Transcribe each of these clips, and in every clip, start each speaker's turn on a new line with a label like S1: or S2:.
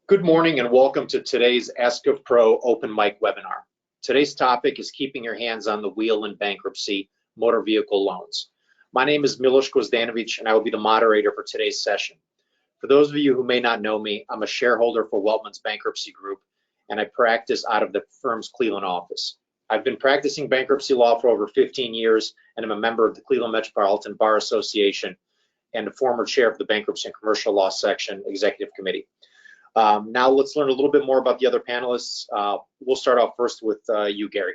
S1: Good morning and welcome to today's Ask a Pro open mic webinar. Today's topic is keeping your hands on the wheel in bankruptcy, motor vehicle loans. My name is Milos Gvozdenovic and I will be the moderator for today's session. For those of you who may not know me, I'm a shareholder for Weltman's Bankruptcy Group and I practice out of the firm's Cleveland office. I've been practicing bankruptcy law for over 15 years and I'm a member of the Cleveland Metropolitan Bar Association and a former chair of the Bankruptcy and Commercial Law Section Executive Committee. Now let's learn a little bit more about the other panelists. We'll start off first with you, Garry.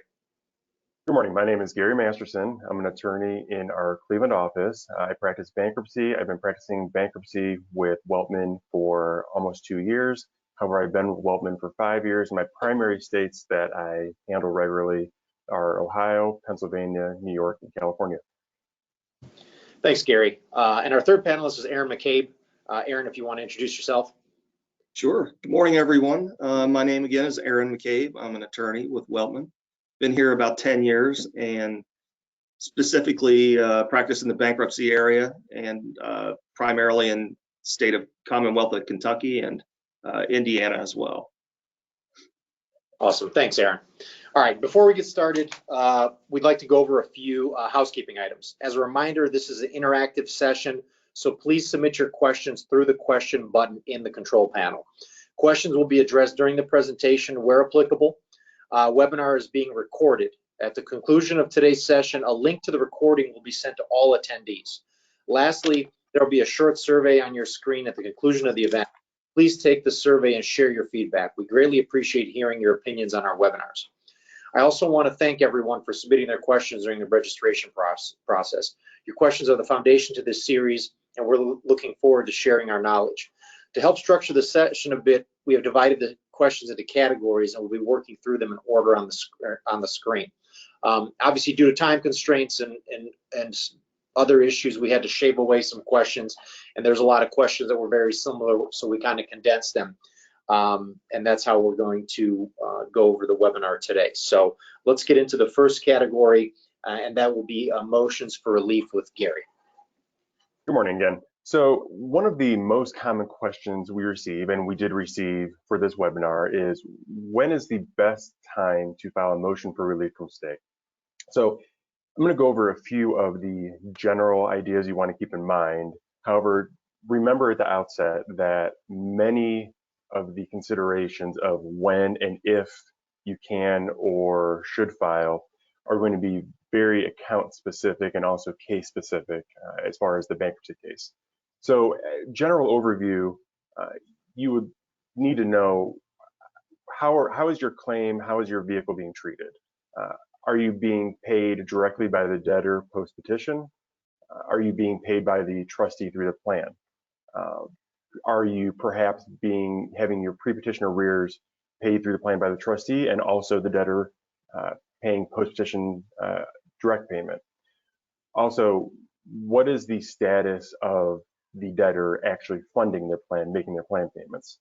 S2: Good morning. My name is Garry Masterson. I'm an attorney in our Cleveland office. I practice bankruptcy. I've been practicing bankruptcy with Weltman for almost 2 years. However, I've been with Weltman for 5 years. My primary states that I handle regularly are Ohio, Pennsylvania, New York, and California.
S1: Thanks, Garry. And our third panelist is Erin McCabe. Erin, if you want to introduce yourself.
S3: Sure. Good morning, everyone. My name again is Erin McCabe. I'm an attorney with Weltman. Been here about 10 years and specifically practice in the bankruptcy area and primarily in state of Commonwealth of Kentucky and Indiana as well.
S1: Awesome. Thanks, Erin. All right, before we get started, we'd like to go over a few housekeeping items. As a reminder, this is an interactive session, so please submit your questions through the question button in the control panel. Questions will be addressed during the presentation where applicable. Webinar is being recorded. At the conclusion of today's session, a link to the recording will be sent to all attendees. Lastly, there will be a short survey on your screen at the conclusion of the event. Please take the survey and share your feedback. We greatly appreciate hearing your opinions on our webinars. I also want to thank everyone for submitting their questions during the registration process. Your questions are the foundation to this series, and we're looking forward to sharing our knowledge. To help structure the session a bit, we have divided the questions into categories, and we'll be working through them in order on the screen. Obviously, due to time constraints and other issues, we had to shave away some questions, and there's a lot of questions that were very similar, so we kind of condensed them. And that's how we're going to go over the webinar today. So let's get into the first category, and that will be motions for relief with Garry.
S2: Good morning again. So one of the most common questions we receive, and we did receive for this webinar, is when is the best time to file a motion for relief from stay? So I'm going to go over a few of the general ideas you want to keep in mind. However, remember at the outset that many of the considerations of when and if you can or should file are going to be very account specific and also case specific as far as the bankruptcy case. So general overview, you would need to know how is your claim, how is your vehicle being treated? Are you being paid directly by the debtor post-petition? Are you being paid by the trustee through the plan? Are you perhaps having your pre-petition arrears paid through the plan by the trustee and also the debtor paying post-petition direct payment? Also, what is the status of the debtor actually funding their plan, making their plan payments?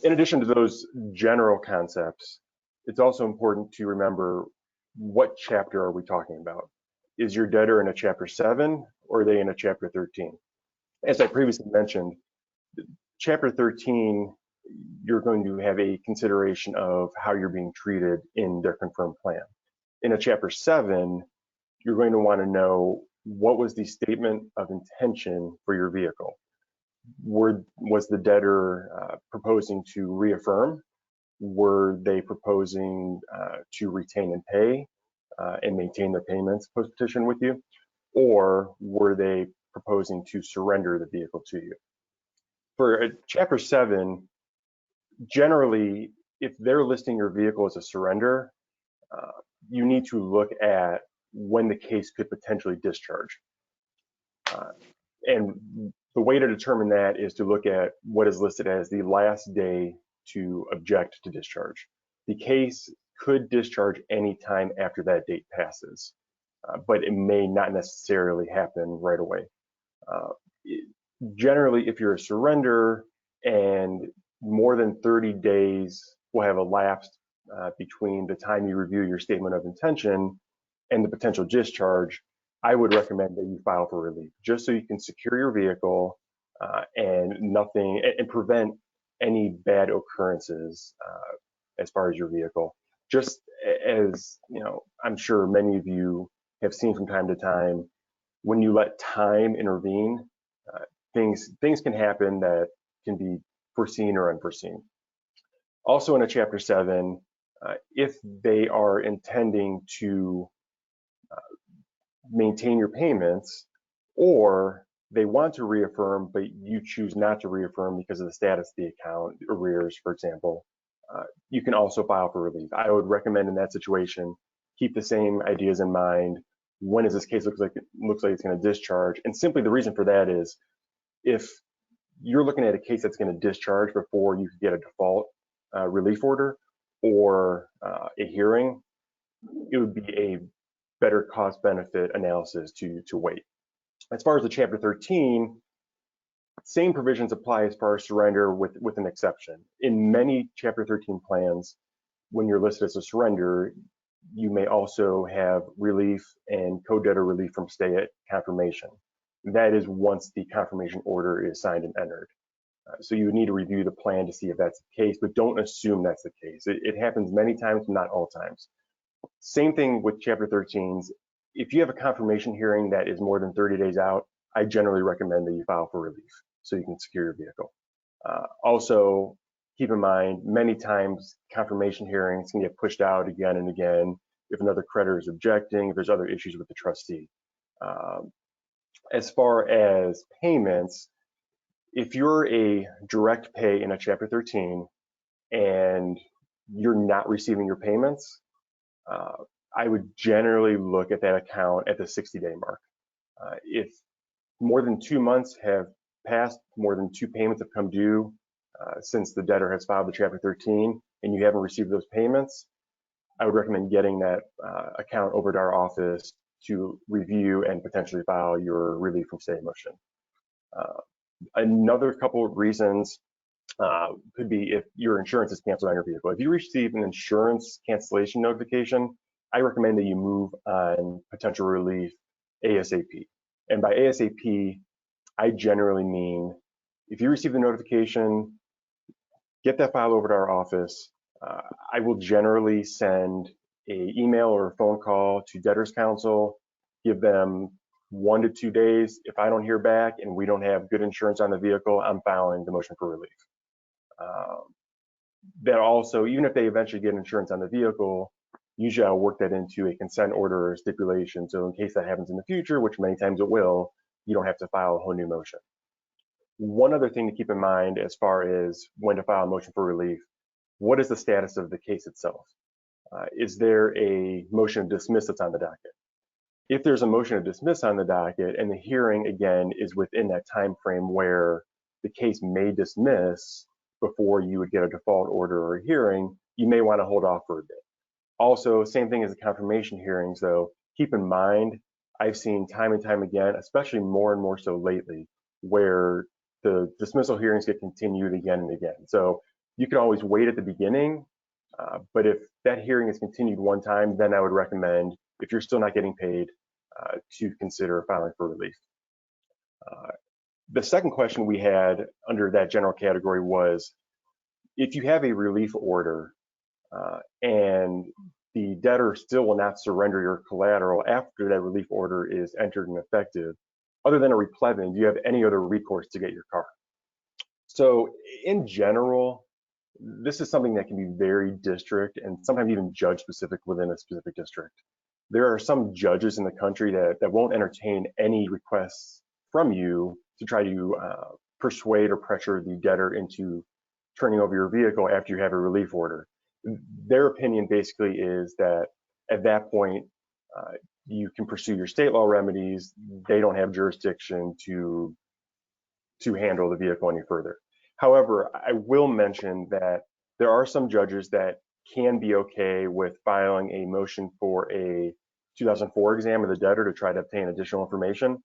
S2: In addition to those general concepts, it's also important to remember what chapter are we talking about? Is your debtor in a chapter 7 or are they in a chapter 13? As I previously mentioned, chapter 13, you're going to have a consideration of how you're being treated in their confirmed plan. In a chapter 7, you're going to want to know what was the statement of intention for your vehicle. Was the debtor proposing to reaffirm? Were they proposing to retain and pay and maintain their payments post-petition with you? Or were they proposing to surrender the vehicle to you? For chapter 7, generally, if they're listing your vehicle as a surrender, you need to look at when the case could potentially discharge. And the way to determine that is to look at what is listed as the last day to object to discharge. The case could discharge any time after that date passes, but it may not necessarily happen right away. Generally, if you're a surrender and more than 30 days will have elapsed between the time you review your statement of intention and the potential discharge, I would recommend that you file for relief, just so you can secure your vehicle and prevent any bad occurrences as far as your vehicle. Just as I'm sure many of you have seen from time to time, when you let time intervene, things can happen that can be foreseen or unforeseen. Also in a Chapter 7, if they are intending to maintain your payments, or they want to reaffirm, but you choose not to reaffirm because of the status of the account, arrears, for example, you can also file for relief. I would recommend in that situation, keep the same ideas in mind. When does this case looks like it's going to discharge? And simply the reason for that is if you're looking at a case that's going to discharge before you could get a default relief order or a hearing, it would be a better cost benefit analysis to wait. As far as the Chapter 13, same provisions apply as far as surrender with an exception. In many Chapter 13 plans, when you're listed as a surrender, you may also have relief and co-debtor relief from stay at confirmation. That is once the confirmation order is signed and entered. So you would need to review the plan to see if that's the case, but don't assume that's the case. It happens many times, but not all times. Same thing with Chapter 13s. If you have a confirmation hearing that is more than 30 days out, I generally recommend that you file for relief so you can secure your vehicle. Also, keep in mind, many times confirmation hearings can get pushed out again and again if another creditor is objecting, if there's other issues with the trustee. As far as payments, if you're a direct pay in a Chapter 13 and you're not receiving your payments, I would generally look at that account at the 60-day mark. If more than 2 months have passed, more than 2 payments have come due since the debtor has filed the Chapter 13 and you haven't received those payments, I would recommend getting that account over to our office to review and potentially file your relief from stay motion. Another couple of reasons could be if your insurance is canceled on your vehicle. If you receive an insurance cancellation notification, I recommend that you move on potential relief ASAP. And by ASAP, I generally mean if you receive the notification, get that file over to our office. I will generally send an email or a phone call to debtors counsel, give them 1 to 2 days. If I don't hear back and we don't have good insurance on the vehicle, I'm filing the motion for relief. That also, even if they eventually get insurance on the vehicle, usually I'll work that into a consent order or stipulation. So in case that happens in the future, which many times it will, you don't have to file a whole new motion. One other thing to keep in mind as far as when to file a motion for relief, what is the status of the case itself? Is there a motion to dismiss that's on the docket? If there's a motion to dismiss on the docket and the hearing again is within that time frame where the case may dismiss before you would get a default order or a hearing, you may want to hold off for a bit. Also, same thing as the confirmation hearings though, keep in mind, I've seen time and time again, especially more and more so lately, where the dismissal hearings get continued again and again. So you can always wait at the beginning, but if that hearing is continued one time, then I would recommend, if you're still not getting paid, to consider filing for relief. The second question we had under that general category was, if you have a relief order and the debtor still will not surrender your collateral after that relief order is entered and effective, other than a replevin, do you have any other recourse to get your car? So in general, this is something that can be very district and sometimes even judge specific within a specific district. There are some judges in the country that won't entertain any requests from you to try to persuade or pressure the debtor into turning over your vehicle after you have a relief order. Their opinion basically is that at that point, you can pursue your state law remedies. They don't have jurisdiction to handle the vehicle any further. However, I will mention that there are some judges that can be okay with filing a motion for a 2004 exam of the debtor to try to obtain additional information,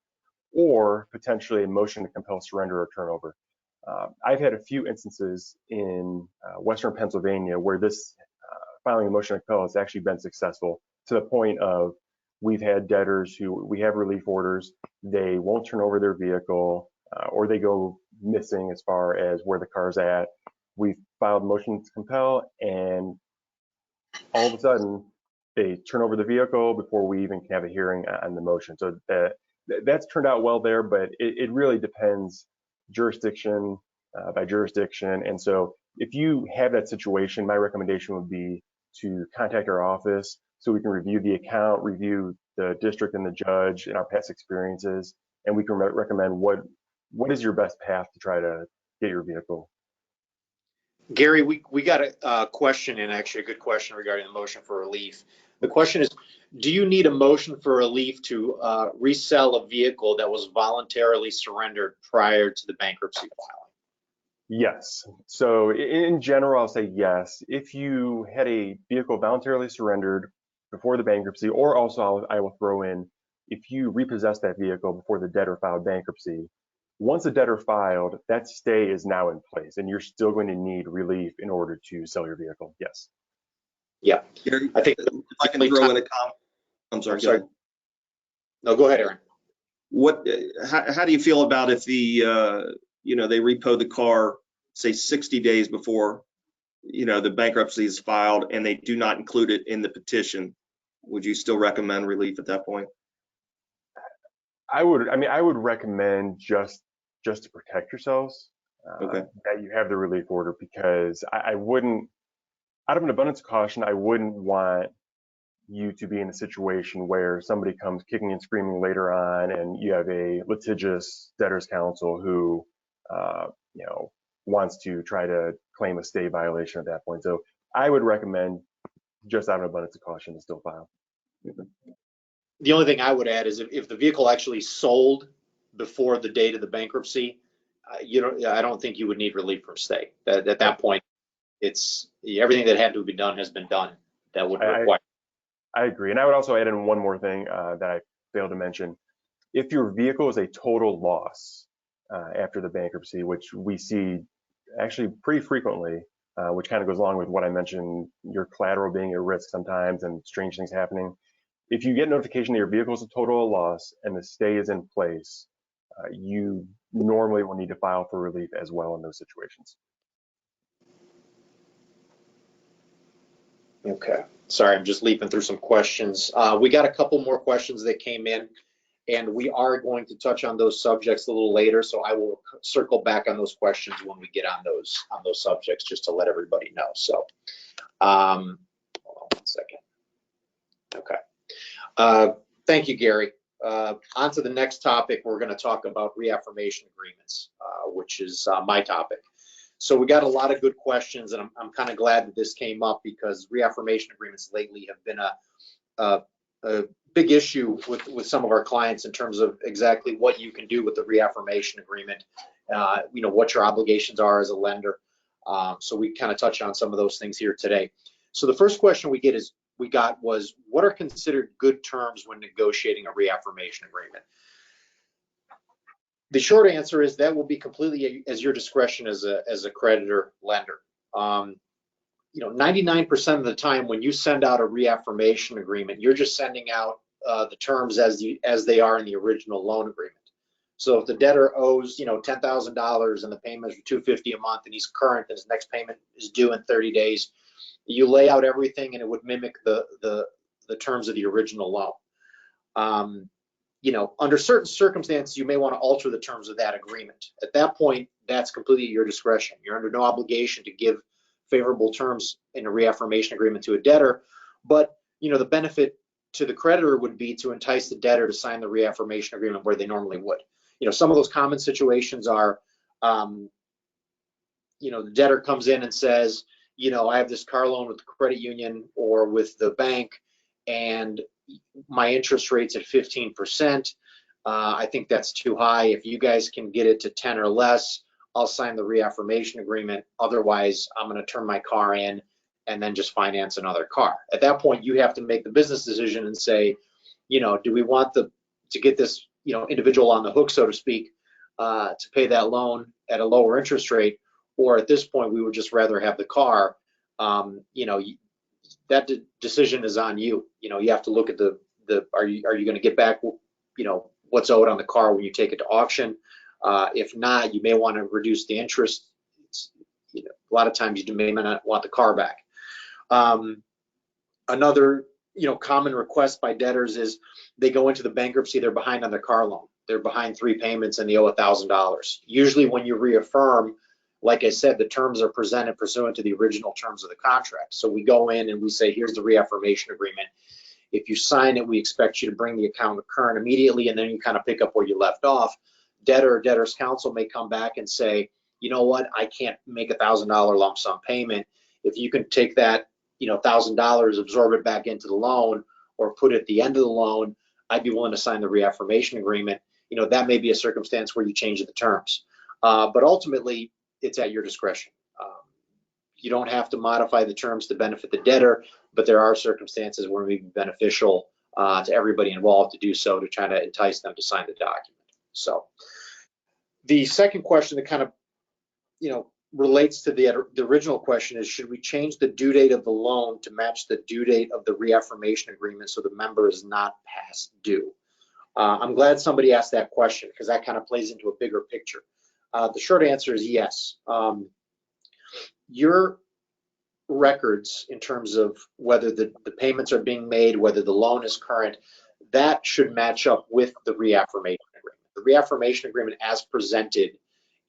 S2: or potentially a motion to compel surrender or turnover. I've had a few instances in Western Pennsylvania where this filing a motion to compel has actually been successful, to the point of we've had debtors who we have relief orders, they won't turn over their vehicle, or they go missing as far as where the car's at, we filed motion to compel, and all of a sudden they turn over the vehicle before we even have a hearing on the motion. So that's turned out well there, but it really depends jurisdiction by jurisdiction. And so if you have that situation, my recommendation would be to contact our office so we can review the account, review the district and the judge and our past experiences, and we can recommend what is your best path to try to get your vehicle.
S1: Gary, we got a question, and actually a good question regarding the motion for relief. The question is, do you need a motion for relief to resell a vehicle that was voluntarily surrendered prior to the bankruptcy filing?
S2: Yes. So in general, I'll say yes. If you had a vehicle voluntarily surrendered before the bankruptcy, or also I will throw in, if you repossess that vehicle before the debtor filed bankruptcy, once the debtor filed, that stay is now in place, and you're still going to need relief in order to sell your vehicle. Yes.
S1: Yeah.
S3: Garry,
S1: I think
S3: if I can throw in a comment. I'm sorry. Go ahead.
S1: No, go ahead, Erin.
S3: How do you feel about if they repo the car, say 60 days before, the bankruptcy is filed, and they do not include it in the petition? Would you still recommend relief at that point?
S2: I would recommend just to protect yourselves
S3: Okay.
S2: that you have the relief order, because I wouldn't, out of an abundance of caution, I wouldn't want you to be in a situation where somebody comes kicking and screaming later on, and you have a litigious debtor's counsel who, wants to try to claim a stay violation at that point. So I would recommend, just out of an abundance of caution, to still file.
S1: The only thing I would add is if the vehicle actually sold before the date of the bankruptcy, I don't think you would need relief from stay. At that point, it's everything that had to be done has been done. That would require.
S2: I agree. And I would also add in one more thing that I failed to mention. If your vehicle is a total loss after the bankruptcy, which we see actually pretty frequently, which kind of goes along with what I mentioned, your collateral being at risk sometimes and strange things happening. If you get notification that your vehicle is a total loss and the stay is in place, you normally will need to file for relief as well in those situations.
S1: Okay. Sorry, I'm just leaping through some questions. We got a couple more questions that came in, and we are going to touch on those subjects a little later, so I will circle back on those questions when we get on those subjects, just to let everybody know. So hold on one second. Okay. Thank you, Gary. On to the next topic. We're going to talk about reaffirmation agreements, which is my topic. So we got a lot of good questions, and I'm kind of glad that this came up, because reaffirmation agreements lately have been a big issue with some of our clients in terms of exactly what you can do with the reaffirmation agreement, what your obligations are as a lender. So we kind of touched on some of those things here today. So the first question we got was, what are considered good terms when negotiating a reaffirmation agreement? The short answer is that will be completely as your discretion as a creditor lender. 99% of the time when you send out a reaffirmation agreement, you're just sending out the terms as they are in the original loan agreement. So if the debtor owes $10,000 and the payment is $250 a month, and he's current and his next payment is due in 30 days, you lay out everything and it would mimic the terms of the original loan. Under certain circumstances, you may want to alter the terms of that agreement. At that point, that's completely your discretion. You're under no obligation to give favorable terms in a reaffirmation agreement to a debtor, but the benefit to the creditor would be to entice the debtor to sign the reaffirmation agreement where they normally would. Some of those common situations are, the debtor comes in and says, I have this car loan with the credit union or with the bank, and my interest rate's at 15%. I think that's too high. If you guys can get it to 10 or less, I'll sign the reaffirmation agreement. Otherwise, I'm going to turn my car in and then just finance another car. At that point, you have to make the business decision and say, do we want to get this individual on the hook, so to speak, to pay that loan at a lower interest rate, or at this point we would just rather have the car. That decision is on you. You have to look at are you going to get back what's owed on the car when you take it to auction? If not, you may want to reduce the interest. A lot of times you may not want the car back. Another common request by debtors is they go into the bankruptcy, they're behind on their car loan. They're behind 3 payments and they owe $1,000. Usually when you reaffirm, like I said, the terms are presented pursuant to the original terms of the contract. So we go in and we say, here's the reaffirmation agreement. If you sign it, we expect you to bring the account current immediately, and then you kind of pick up where you left off. Debtor or debtor's counsel may come back and say, you know what, I can't make $1,000 lump sum payment. If you can take that $1,000, absorb it back into the loan or put it at the end of the loan, I'd be willing to sign the reaffirmation agreement. That may be a circumstance where you change the terms. But ultimately, it's at your discretion. You don't have to modify the terms to benefit the debtor, but there are circumstances where it may be beneficial to everybody involved to do so, to try to entice them to sign the document. So the second question that kind of relates to the original question is, should we change the due date of the loan to match the due date of the reaffirmation agreement so the member is not past due? I'm glad somebody asked that question, because that kind of plays into a bigger picture. The short answer is yes. Your records in terms of whether the payments are being made, whether the loan is current, that should match up with the reaffirmation agreement. The reaffirmation agreement as presented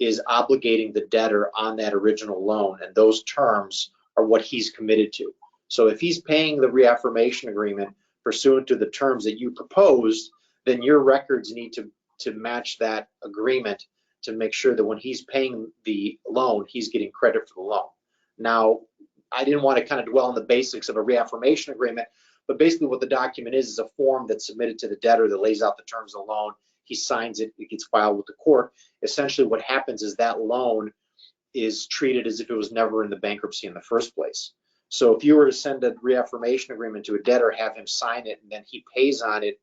S1: is obligating the debtor on that original loan, and those terms are what he's committed to. So if he's paying the reaffirmation agreement pursuant to the terms that you proposed, then your records need to match that agreement to make sure that when he's paying the loan, he's getting credit for the loan. Now, I didn't want to kind of dwell on the basics of a reaffirmation agreement, but basically what the document is a form that's submitted to the debtor that lays out the terms of the loan. He signs it, it gets filed with the court. Essentially what happens is that loan is treated as if it was never in the bankruptcy in the first place. So if you were to send a reaffirmation agreement to a debtor, have him sign it, and then he pays on it,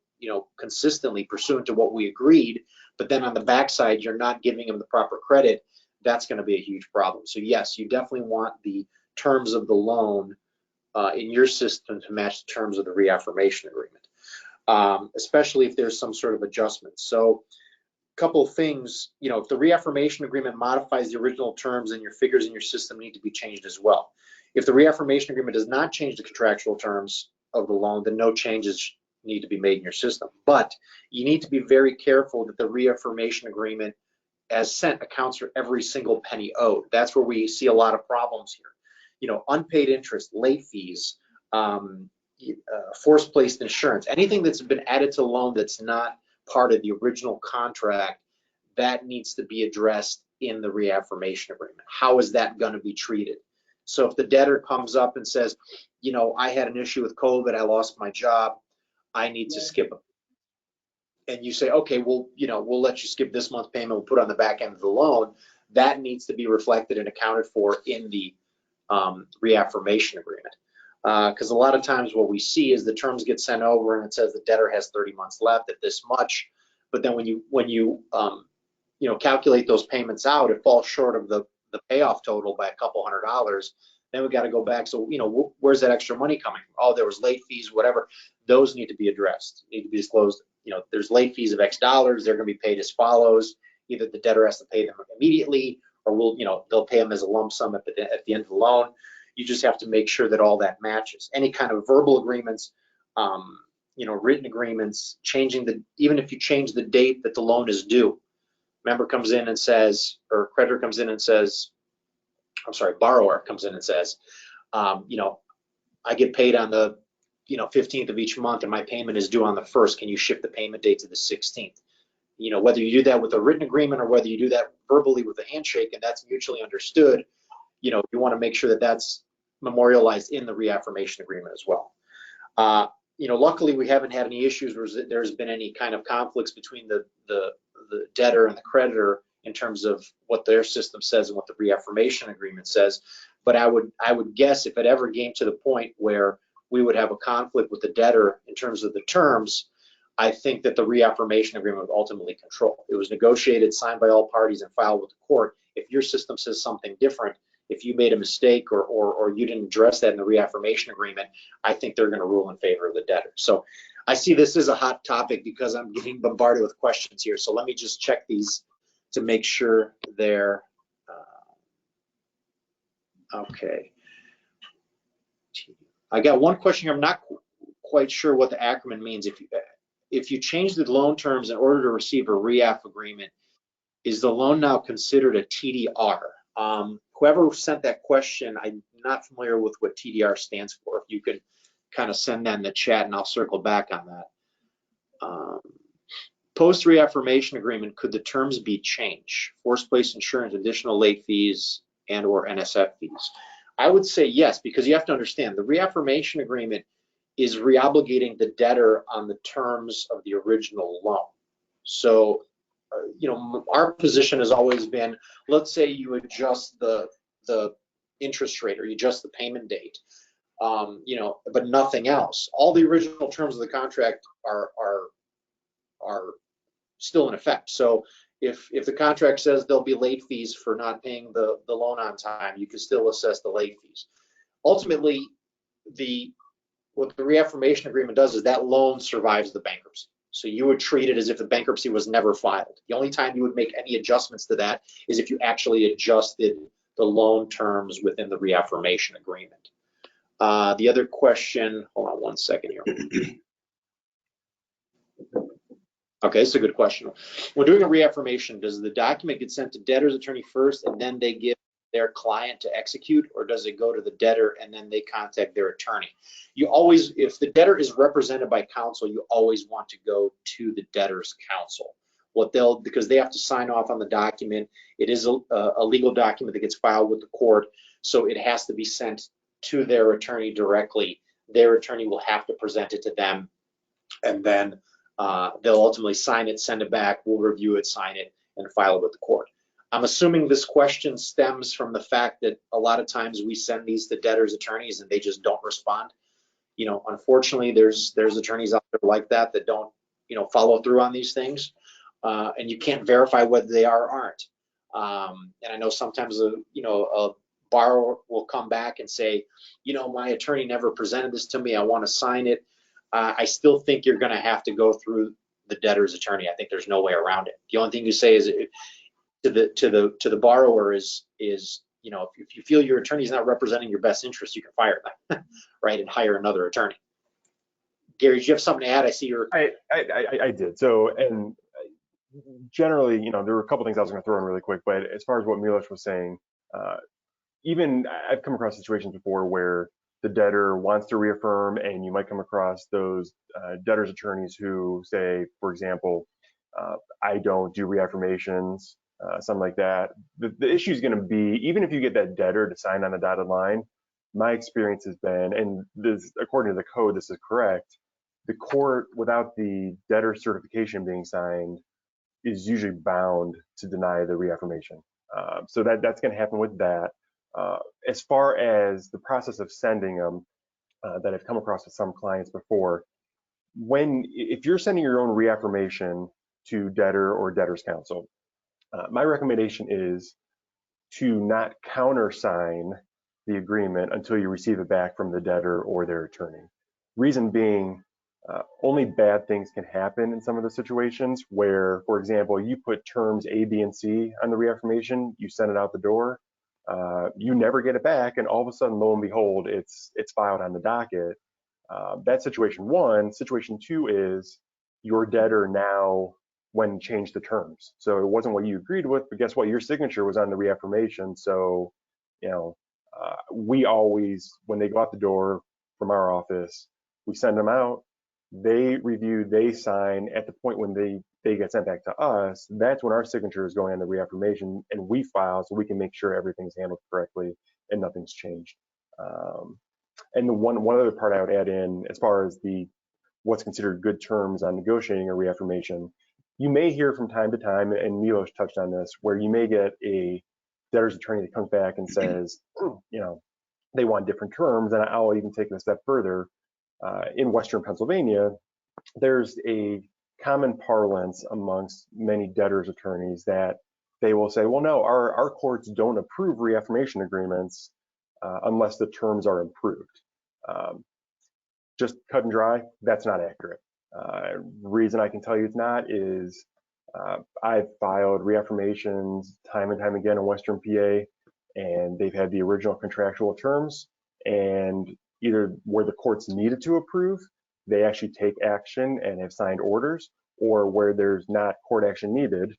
S1: consistently pursuant to what we agreed, but then on the backside, you're not giving him the proper credit, that's going to be a huge problem. So yes, you definitely want the terms of the loan in your system to match the terms of the reaffirmation agreement, especially if there's some sort of adjustment. So a couple of things, if the reaffirmation agreement modifies the original terms, then your figures in your system need to be changed as well. If the reaffirmation agreement does not change the contractual terms of the loan, then no changes need to be made in your system. But you need to be very careful that the reaffirmation agreement as sent accounts for every single penny owed. That's where we see a lot of problems here. Unpaid interest, late fees, forced placed insurance, anything that's been added to the loan that's not part of the original contract, that needs to be addressed in the reaffirmation agreement. How is that going to be treated? So if the debtor comes up and says, I had an issue with COVID, I lost my job, I need to skip it. And you say, okay, well, we'll let you skip this month's payment, we'll put it on the back end of the loan. That needs to be reflected and accounted for in the reaffirmation agreement. Because a lot of times what we see is the terms get sent over and it says the debtor has 30 months left at this much, but then when you calculate those payments out, it falls short of the payoff total by a couple $100. Then we got to go back. So where's that extra money coming from? Oh, there was late fees, whatever. Those need to be addressed, need to be disclosed. There's late fees of X dollars. They're going to be paid as follows. Either the debtor has to pay them immediately, or they'll pay them as a lump sum at the end of the loan. You just have to make sure that all that matches. Any kind of verbal agreements, written agreements, even if you change the date that the loan is due, member comes in and says, or creditor comes in and says, borrower comes in and says, I get paid on the 15th of each month and my payment is due on the 1st. Can you shift the payment date to the 16th? Whether you do that with a written agreement or whether you do that verbally with a handshake and that's mutually understood, you want to make sure that that's memorialized in the reaffirmation agreement as well. Luckily we haven't had any issues where there's been any kind of conflicts between the debtor and the creditor in terms of what their system says and what the reaffirmation agreement says. But I would guess if it ever came to the point where we would have a conflict with the debtor in terms of the terms, I think that the reaffirmation agreement would ultimately control. It was negotiated, signed by all parties, and filed with the court. If your system says something different, if you made a mistake or you didn't address that in the reaffirmation agreement, I think they're going to rule in favor of the debtor. So I see this as a hot topic because I'm getting bombarded with questions here. So let me just check these to make sure they're Okay. I got one question here. I'm not quite sure what the acronym means. If you change the loan terms in order to receive a reaff agreement, is the loan now considered a TDR? Whoever sent that question, I'm not familiar with what TDR stands for. If you could kind of send that in the chat and I'll circle back on that. Post reaffirmation agreement, could the terms be changed? Forced place insurance, additional late fees, and or NSF fees? I would say yes, because you have to understand the reaffirmation agreement is reobligating the debtor on the terms of the original loan. So, our position has always been, let's say you adjust the interest rate or you adjust the payment date, but nothing else. All the original terms of the contract are still in effect. So if the contract says there'll be late fees for not paying the loan on time, you can still assess the late fees. Ultimately, what the reaffirmation agreement does is that loan survives the bankruptcy. So you would treat it as if the bankruptcy was never filed. The only time you would make any adjustments to that is if you actually adjusted the loan terms within the reaffirmation agreement. The other question, hold on one second here. Okay, this is a good question. When doing a reaffirmation, does the document get sent to debtor's attorney first and then they give their client to execute, or does it go to the debtor and then they contact their attorney? You always, if the debtor is represented by counsel, you always want to go to the debtor's counsel. Because they have to sign off on the document. It is a legal document that gets filed with the court, so it has to be sent to their attorney directly. Their attorney will have to present it to them, and then they'll ultimately sign it, send it back, we'll review it, sign it, and file it with the court. I'm assuming this question stems from the fact that a lot of times we send these to debtors' attorneys and they just don't respond. Unfortunately, there's attorneys out there like that don't, follow through on these things, and you can't verify whether they are or aren't. And I know sometimes a borrower will come back and say, my attorney never presented this to me, I want to sign it. I still think you're going to have to go through the debtor's attorney. I think there's no way around it. The only thing you say is to the borrower is if you feel your attorney's not representing your best interest, you can fire them, right, and hire another attorney. Gary, do you have something to add? I see your.
S2: I did. So, and generally, there were a couple things I was going to throw in really quick, but as far as what Milos was saying, even I've come across situations before where the debtor wants to reaffirm, and you might come across those debtor's attorneys who say, for example, I don't do reaffirmations, something like that. The issue is going to be, even if you get that debtor to sign on the dotted line, my experience has been, and this, according to the code, this is correct, the court, without the debtor certification being signed, is usually bound to deny the reaffirmation. So that's going to happen with that. As far as the process of sending them, that I've come across with some clients before, if you're sending your own reaffirmation to debtor or debtor's counsel, my recommendation is to not countersign the agreement until you receive it back from the debtor or their attorney. Reason being, only bad things can happen in some of the situations where, for example, you put terms A, B, and C on the reaffirmation, you send it out the door, you never get it back, and all of a sudden, lo and behold, it's filed on the docket. That's situation one. Situation two is your debtor now went and changed the terms. So it wasn't what you agreed with, but guess what? Your signature was on the reaffirmation. So, we always, when they go out the door from our office, we send them out, they review, they sign. At the point when they get sent back to us, that's when our signature is going on the reaffirmation, and we file so we can make sure everything's handled correctly and nothing's changed. And the one other part I would add in, as far as what's considered good terms on negotiating a reaffirmation, you may hear from time to time, and Milos touched on this, where you may get a debtor's attorney that comes back and says, they want different terms, and I'll even take it a step further. In Western Pennsylvania, there's a common parlance amongst many debtors' attorneys that they will say, well, no, our courts don't approve reaffirmation agreements unless the terms are improved. Just cut and dry, that's not accurate. Reason I can tell you it's not is I've filed reaffirmations time and time again in Western PA. and they've had the original contractual terms, and either where the courts needed to approve, they actually take action and have signed orders, or where there's not court action needed,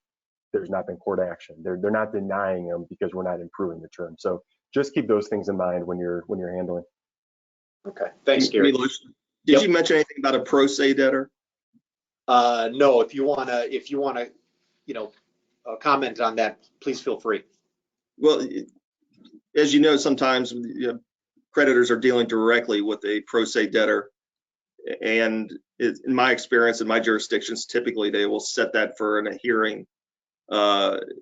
S2: there's not been court action. They're not denying them because we're not improving the term. So just keep those things in mind when you're handling.
S1: Okay, thanks, Garry.
S3: Milos, did you mention anything about a pro se debtor?
S1: No, if you wanna, comment on that, please feel free.
S3: Well, as you know, sometimes creditors are dealing directly with a pro se debtor, and in my experience, in my jurisdictions, typically they will set that for a hearing,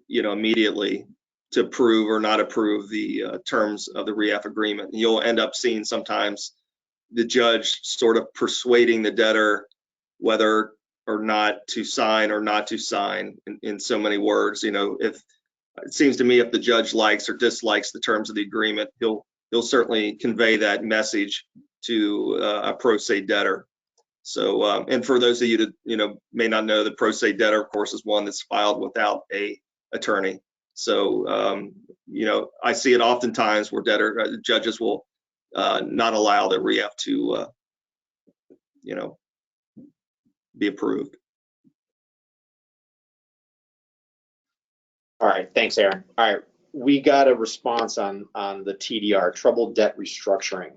S3: immediately to approve or not approve the terms of the reaff agreement. And you'll end up seeing sometimes the judge sort of persuading the debtor whether or not to sign or not to sign in so many words. If it seems to me if the judge likes or dislikes the terms of the agreement, he'll certainly convey that message to a pro se debtor. So, and for those of you that may not know, the pro se debtor, of course, is one that's filed without a attorney. So, I see it oftentimes where judges will not allow the reaff to, be approved.
S1: All right, thanks, Erin. All right, we got a response on the TDR, troubled debt restructuring.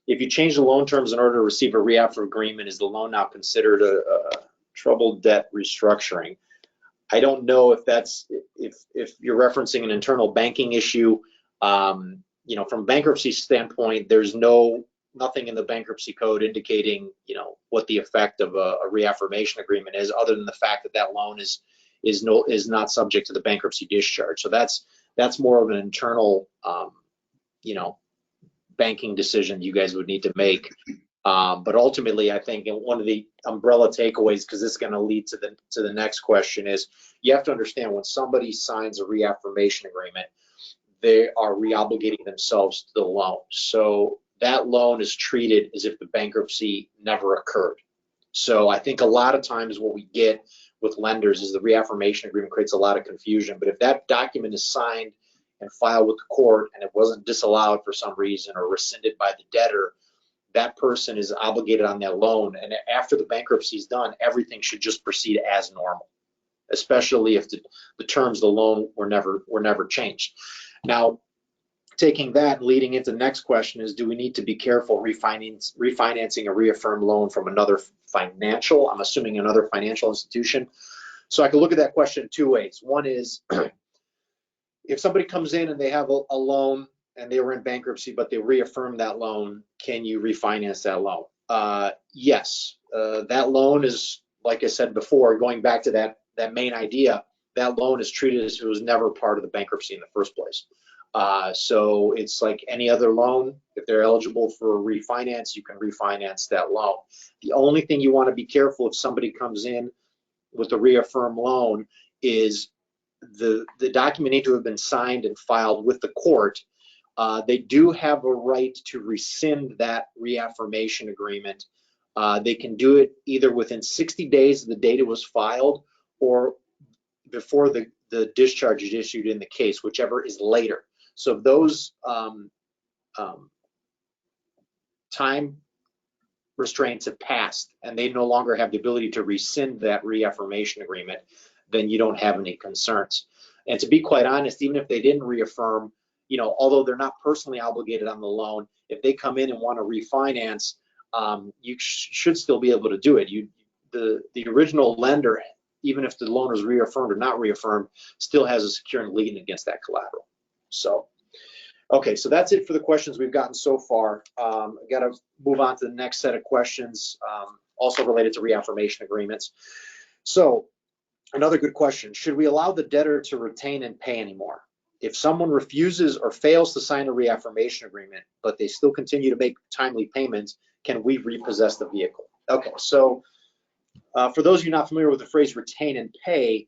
S1: If you change the loan terms in order to receive a reaff agreement, is the loan now considered a troubled debt restructuring? I don't know if that's if you're referencing an internal banking issue. From a bankruptcy standpoint, there's nothing in the bankruptcy code indicating what the effect of a reaffirmation agreement is, other than the fact that that loan is not subject to the bankruptcy discharge. So that's more of an internal banking decision you guys would need to make. But ultimately, I think one of the umbrella takeaways, because this is going to lead to the next question, is you have to understand when somebody signs a reaffirmation agreement, they are reobligating themselves to the loan. So that loan is treated as if the bankruptcy never occurred. So I think a lot of times what we get with lenders is the reaffirmation agreement creates a lot of confusion. But if that document is signed and filed with the court and it wasn't disallowed for some reason or rescinded by the debtor, that person is obligated on that loan. And after the bankruptcy is done, everything should just proceed as normal, especially if the terms of the loan were never changed. Now, taking that and leading into the next question is, do we need to be careful refinancing a reaffirmed loan from another financial, I'm assuming another financial institution? So I can look at that question two ways. One is if somebody comes in and they have a loan and they were in bankruptcy, but they reaffirm that loan, can you refinance that loan? Yes, that loan is, like I said before, going back to that main idea, that loan is treated as if it was never part of the bankruptcy in the first place. So it's like any other loan. If they're eligible for a refinance, you can refinance that loan. The only thing you want to be careful if somebody comes in with a reaffirm loan is the document need to have been signed and filed with the court. They do have a right to rescind that reaffirmation agreement. They can do it either within 60 days of the date it was filed or before the discharge is issued in the case, whichever is later. So if those time restraints have passed and they no longer have the ability to rescind that reaffirmation agreement, then you don't have any concerns. And to be quite honest, even if they didn't reaffirm, although they're not personally obligated on the loan, if they come in and want to refinance, you should still be able to do it. The original lender, even if the loan is reaffirmed or not reaffirmed, still has a secure lien against that collateral. So, okay, so that's it for the questions we've gotten so far. I got to move on to the next set of questions, also related to reaffirmation agreements. So, another good question: should we allow the debtor to retain and pay anymore? If someone refuses or fails to sign a reaffirmation agreement, but they still continue to make timely payments, can we repossess the vehicle? Okay, so for those of you not familiar with the phrase retain and pay,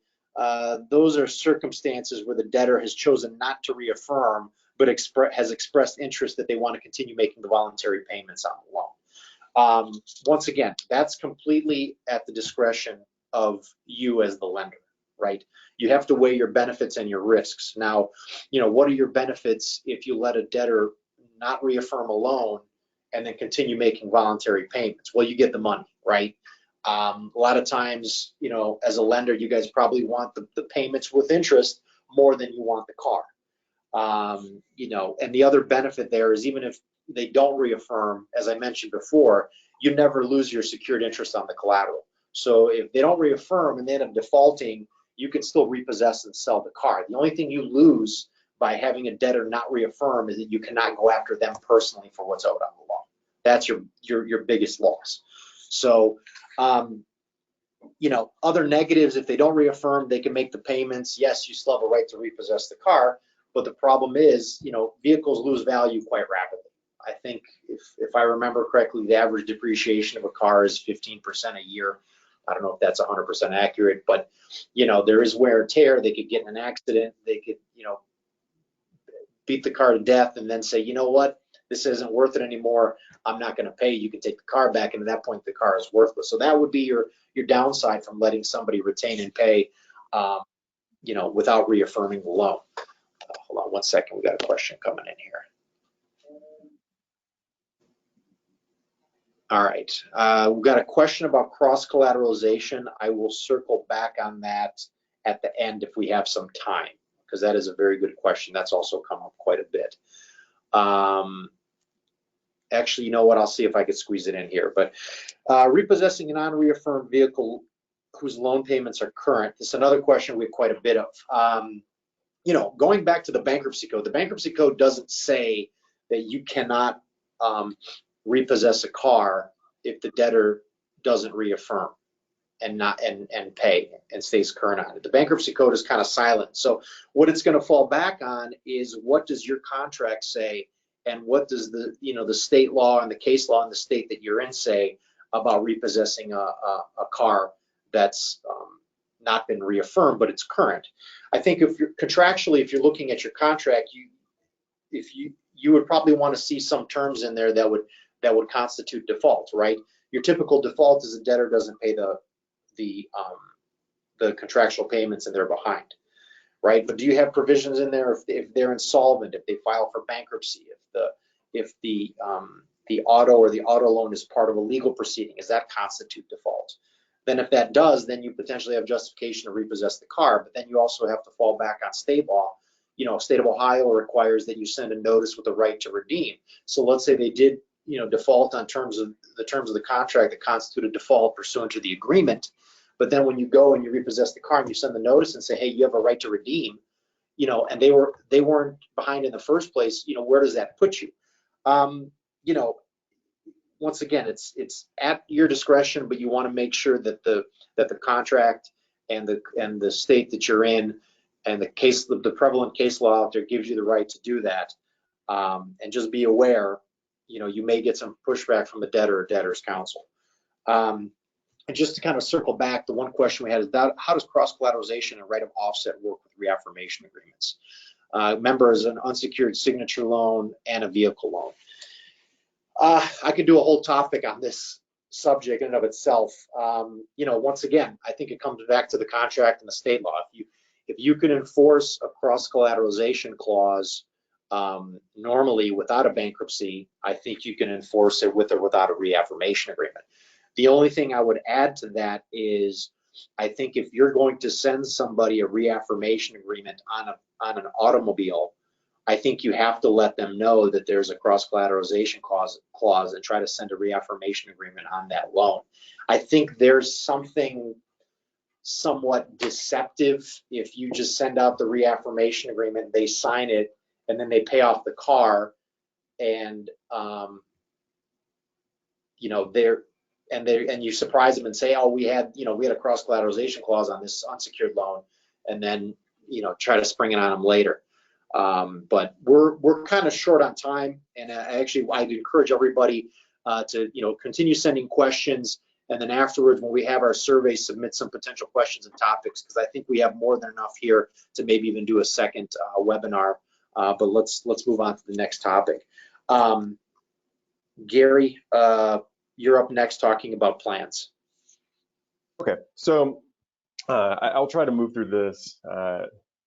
S1: those are circumstances where the debtor has chosen not to reaffirm, but has expressed interest that they want to continue making the voluntary payments on the loan. Once again, that's completely at the discretion of you as the lender, right? You have to weigh your benefits and your risks. Now, what are your benefits if you let a debtor not reaffirm a loan and then continue making voluntary payments? Well, you get the money, right? A lot of times, as a lender, you guys probably want the payments with interest more than you want the car. And the other benefit there is, even if they don't reaffirm, as I mentioned before, you never lose your secured interest on the collateral. So if they don't reaffirm and they end up defaulting, you can still repossess and sell the car. The only thing you lose by having a debtor not reaffirm is that you cannot go after them personally for what's owed on the loan. That's your biggest loss. So, other negatives, if they don't reaffirm, they can make the payments. Yes, you still have a right to repossess the car, but the problem is, vehicles lose value quite rapidly. I think if I remember correctly, the average depreciation of a car is 15% a year. I don't know if that's 100% accurate, but there is wear and tear. They could get in an accident. They could, beat the car to death and then say, you know what, this isn't worth it anymore. I'm not going to pay. You can take the car back, and at that point, the car is worthless. So that would be your downside from letting somebody retain and pay, without reaffirming the loan. Hold on one second. We got a question coming in here. All right, we've got a question about cross-collateralization. I will circle back on that at the end if we have some time, because that is a very good question. That's also come up quite a bit. Actually, you know what? I'll see if I could squeeze it in here. But repossessing a non-reaffirmed vehicle whose loan payments are current. This is another question we have quite a bit of. Going back to the bankruptcy code doesn't say that you cannot repossess a car if the debtor doesn't reaffirm and pay and stays current on it. The bankruptcy code is kind of silent. So what it's going to fall back on is, what does your contract say, and what does the state law and the case law in the state that you're in say about repossessing a car that's not been reaffirmed but it's current. I think if you're contractually, if you're looking at your contract, you would probably want to see some terms in there that would constitute default, right? Your typical default is a debtor doesn't pay the contractual payments and they're behind, right? But do you have provisions in there if they're insolvent, if they file for bankruptcy, if the auto or the auto loan is part of a legal proceeding? Does that constitute default? Then if that does, then you potentially have justification to repossess the car, but then you also have to fall back on state law. State of Ohio requires that you send a notice with a right to redeem. So let's say they did, default on terms of the contract that constituted default pursuant to the agreement. But then when you go and you repossess the car and you send the notice and say, hey, you have a right to redeem, and they weren't behind in the first place, where does that put you? Once again, it's at your discretion, but you want to make sure that the contract and the state that you're in and the prevalent case law out there gives you the right to do that. And just be aware, you may get some pushback from the debtor or debtor's counsel. And just to kind of circle back, the one question we had is how does cross-collateralization and right of offset work with reaffirmation agreements? Remember, as an unsecured signature loan and a vehicle loan. I could do a whole topic on this subject in and of itself. Once again, I think it comes back to the contract and the state law. If you can enforce a cross-collateralization clause normally without a bankruptcy, I think you can enforce it with or without a reaffirmation agreement. The only thing I would add to that is, I think if you're going to send somebody a reaffirmation agreement on an automobile, I think you have to let them know that there's a cross-collateralization clause and try to send a reaffirmation agreement on that loan. I think there's something somewhat deceptive if you just send out the reaffirmation agreement, they sign it, and then they pay off the car, and you surprise them and say, oh, we had a cross-collateralization clause on this unsecured loan, and then try to spring it on them later. But we're kind of short on time, and I'd encourage everybody to continue sending questions, and then afterwards, when we have our survey, submit some potential questions and topics, because I think we have more than enough here to maybe even do a second webinar. But let's move on to the next topic. Gary, you're up next talking about plans.
S2: Okay, so I'll try to move through this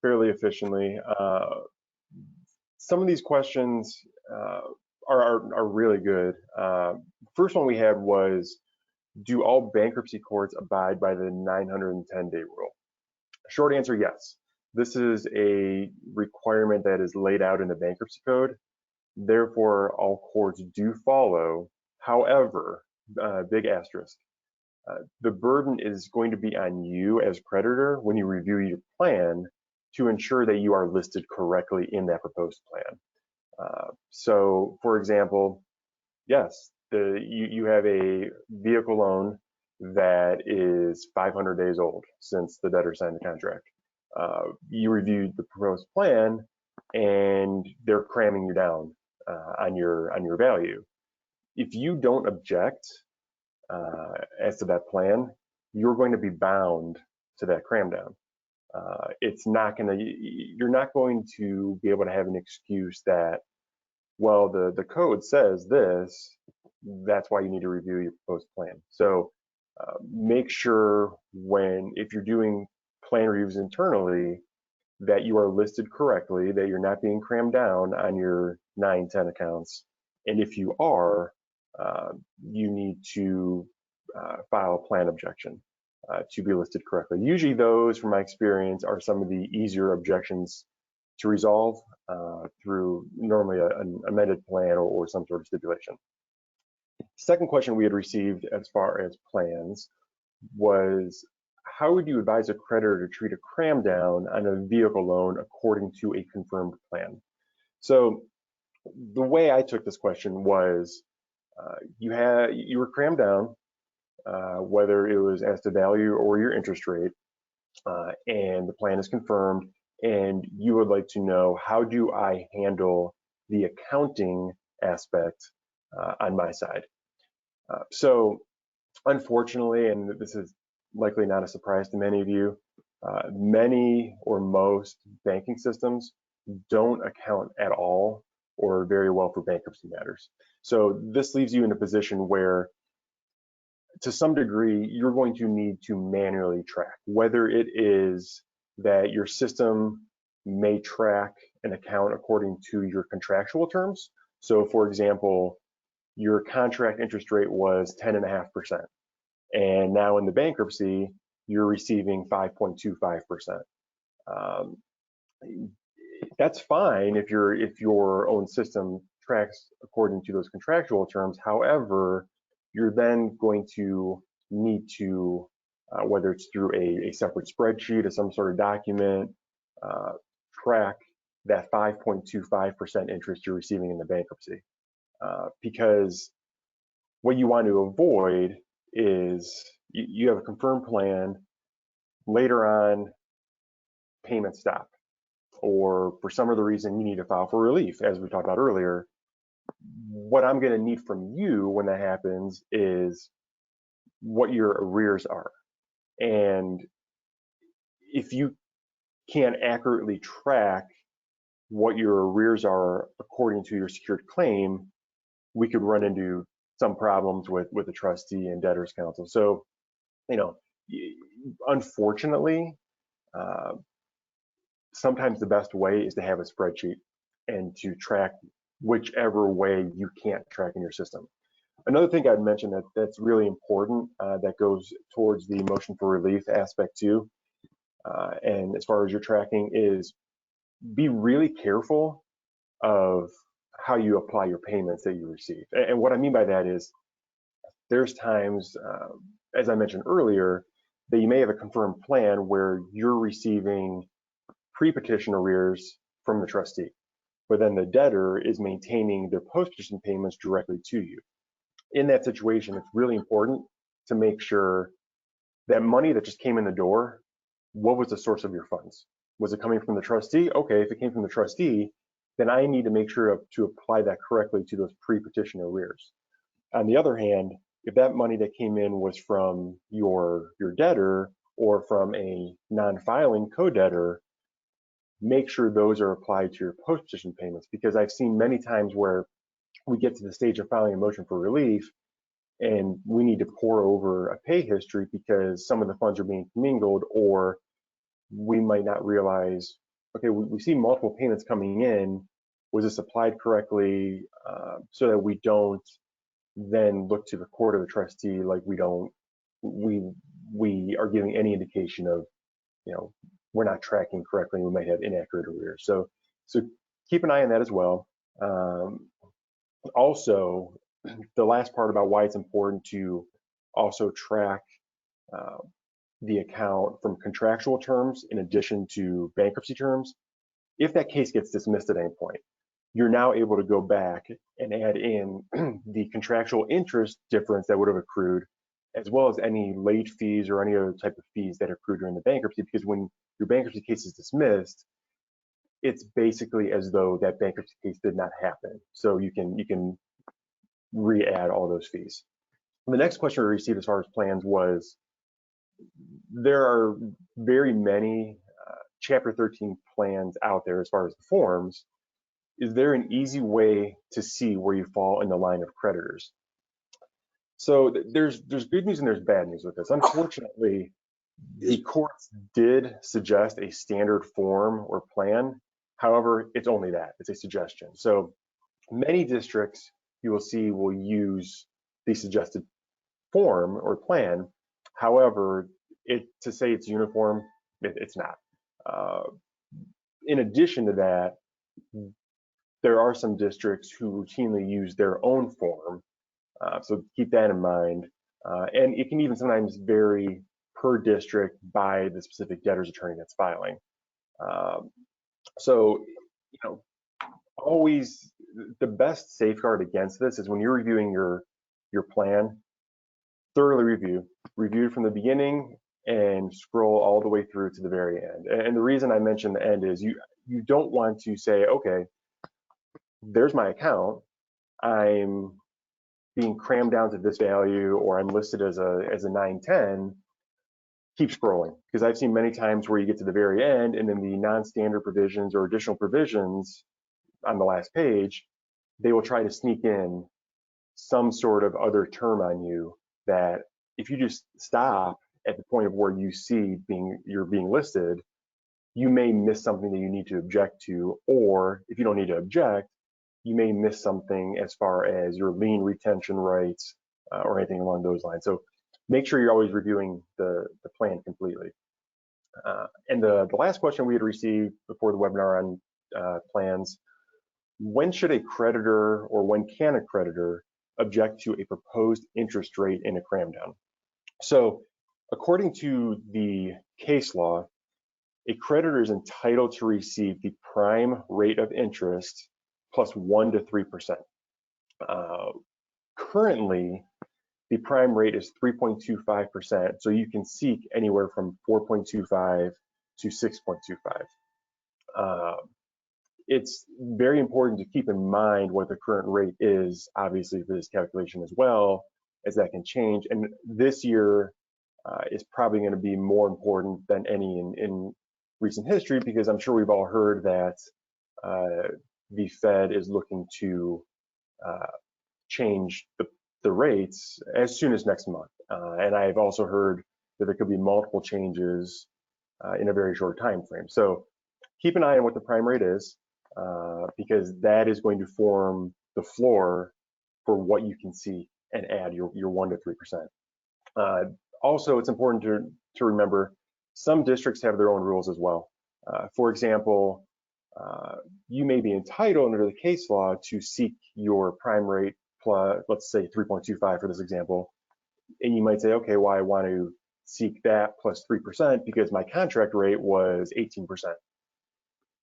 S2: fairly efficiently. Some of these questions are really good. First one we had was, do all bankruptcy courts abide by the 910-day rule? Short answer, yes. This is a requirement that is laid out in the bankruptcy code. Therefore, all courts do follow. However, big asterisk, the burden is going to be on you as creditor when you review your plan to ensure that you are listed correctly in that proposed plan. So, for example, yes, you have a vehicle loan that is 500 days old since the debtor signed the contract. You reviewed the proposed plan, and they're cramming you down on your value. If you don't object as to that plan, you're going to be bound to that cram down. You're not going to be able to have an excuse that, well, the code says this, that's why you need to review your proposed plan. So make sure if you're doing plan reviews internally, that you are listed correctly, that you're not being crammed down on your 910 accounts. And if you are, you need to file a plan objection to be listed correctly. Usually those, from my experience, are some of the easier objections to resolve through normally an amended plan or some sort of stipulation. Second question we had received as far as plans was, how would you advise a creditor to treat a cram down on a vehicle loan according to a confirmed plan? So the way I took this question was, you were crammed down, whether it was as to value or your interest rate, and the plan is confirmed, and you would like to know, how do I handle the accounting aspect on my side? So unfortunately, and this is likely not a surprise to many of you, many or most banking systems don't account at all or very well for bankruptcy matters. So this leaves you in a position where, to some degree, you're going to need to manually track, whether it is that your system may track an account according to your contractual terms. So for example, your contract interest rate was 10.5%. And now in the bankruptcy, you're receiving 5.25%. That's fine if your own system tracks according to those contractual terms. However, you're then going to need to, whether it's through a separate spreadsheet or some sort of document, track that 5.25% interest you're receiving in the bankruptcy. Because what you want to avoid is you have a confirmed plan, later on payments stop, or for some other reason you need to file for relief, as we talked about earlier. What I'm going to need from you when that happens is what your arrears are. And if you can't accurately track what your arrears are according to your secured claim, we could run into some problems with the trustee and debtors counsel. So, unfortunately, sometimes the best way is to have a spreadsheet and to track whichever way you can't track in your system. Another thing I'd mention that's really important, that goes towards the motion for relief aspect too, and as far as your tracking, is be really careful of how you apply your payments that you receive. And what I mean by that is, there's times, as I mentioned earlier, that you may have a confirmed plan where you're receiving pre-petition arrears from the trustee, but then the debtor is maintaining their post-petition payments directly to you. In that situation, it's really important to make sure that money that just came in the door, what was the source of your funds? Was it coming from the trustee? Okay, if it came from the trustee, then I need to make sure to apply that correctly to those pre-petition arrears. On the other hand, if that money that came in was from your debtor or from a non-filing co-debtor, make sure those are applied to your post-petition payments, because I've seen many times where we get to the stage of filing a motion for relief and we need to pour over a pay history because some of the funds are being commingled, or we might not realize, okay, we see multiple payments coming in. Was this applied correctly? So that we don't then look to the court or the trustee like we are giving any indication of, we're not tracking correctly. We might have inaccurate arrears. So keep an eye on that as well. Also, the last part about why it's important to also track the account from contractual terms in addition to bankruptcy terms. If that case gets dismissed at any point, you're now able to go back and add in the contractual interest difference that would have accrued, as well as any late fees or any other type of fees that accrued during the bankruptcy, because when your bankruptcy case is dismissed, it's basically as though that bankruptcy case did not happen. So you can re-add all those fees. And the next question we received as far as plans was, there are very many Chapter 13 plans out there as far as the forms. Is there an easy way to see where you fall in the line of creditors? So there's good news and there's bad news with this. Unfortunately, the courts did suggest a standard form or plan. However, it's only that, it's a suggestion. So many districts you will see will use the suggested form or plan. However, to say it's uniform, it's not. In addition to that, there are some districts who routinely use their own form. So keep that in mind. And it can even sometimes vary per district by the specific debtor's attorney that's filing. So, always the best safeguard against this is when you're reviewing your plan, thoroughly review it from the beginning and scroll all the way through to the very end. And the reason I mention the end is you don't want to say, okay, there's my account, I'm being crammed down to this value, or I'm listed as a 910, keep scrolling. Because I've seen many times where you get to the very end and then the non-standard provisions or additional provisions on the last page, they will try to sneak in some sort of other term on you that if you just stop at the point of where you see you're being listed, you may miss something that you need to object to, or if you don't need to object, you may miss something as far as your lien retention rights or anything along those lines. So make sure you're always reviewing the plan completely. And the last question we had received before the webinar on plans, when should a creditor or when can a creditor object to a proposed interest rate in a cram down? So according to the case law, a creditor is entitled to receive the prime rate of interest plus 1 to 3%. Currently, the prime rate is 3.25%, so you can seek anywhere from 4.25 to 6.25. It's very important to keep in mind what the current rate is, obviously, for this calculation as well, as that can change. And this year is probably going to be more important than any in recent history, because I'm sure we've all heard that the Fed is looking to change the rates as soon as next month. And I've also heard that there could be multiple changes in a very short time frame. So keep an eye on what the prime rate is, because that is going to form the floor for what you can see and add your 1 to 3%. Also, it's important to remember some districts have their own rules as well. For example, you may be entitled under the case law to seek your prime rate plus, let's say 3.25 for this example, and you might say, okay, well, I want to seek that plus 3% because my contract rate was 18%.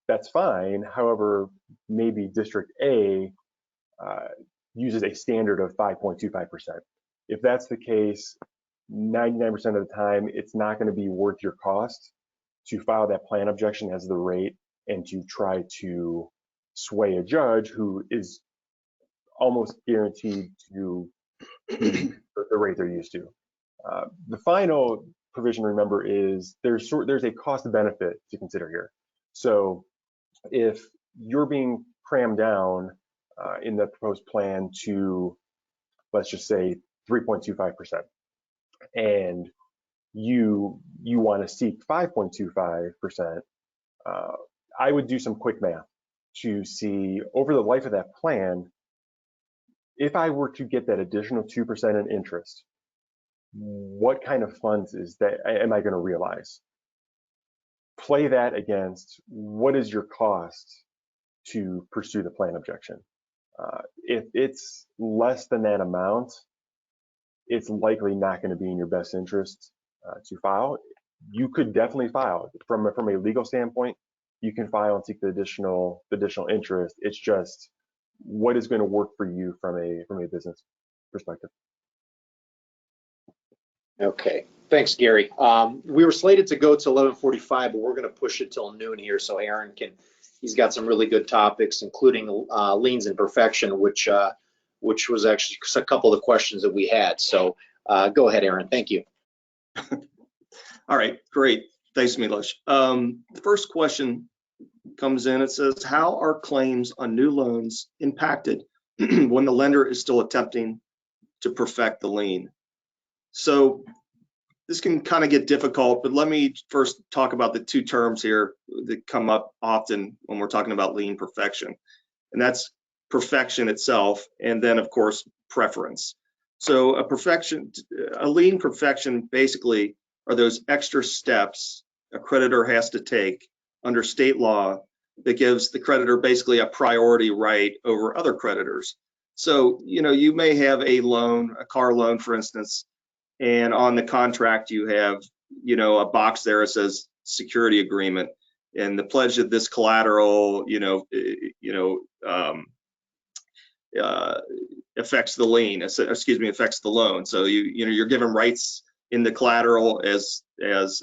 S2: That's fine. However, maybe District A uses a standard of 5.25%. If that's the case, 99% of the time, it's not going to be worth your cost to file that plan objection as the rate and to try to sway a judge who is almost guaranteed to the rate they're used to. The final provision, remember, is there's a cost benefit to consider here. So if you're being crammed down in the proposed plan to, let's just say, 3.25%, and you want to seek 5.25%, I would do some quick math to see over the life of that plan, if I were to get that additional 2% in interest, what kind of funds am I going to realize? Play that against what is your cost to pursue the plan objection. If it's less than that amount, it's likely not going to be in your best interest to file. You could definitely file from a legal standpoint. You can file and seek the additional interest. It's just what is going to work for you from a business perspective.
S1: Okay, thanks, Gary. We were slated to go to 11:45, but we're going to push it till noon here, so Erin he's got some really good topics, including liens and perfection, which was actually a couple of the questions that we had. So go ahead, Erin. Thank you.
S3: All right, great. Thanks, Milos. The first question comes in. It says, how are claims on new loans impacted when the lender is still attempting to perfect the lien? So this can kind of get difficult, but let me first talk about the two terms here that come up often when we're talking about lien perfection. And that's perfection itself, and then of course, preference. So a lien perfection basically are those extra steps a creditor has to take under state law that gives the creditor basically a priority right over other creditors. So, you may have a loan, a car loan, for instance, and on the contract you have, a box there that says security agreement, and the pledge of this collateral, affects the lien, affects the loan. So you're given rights in the collateral as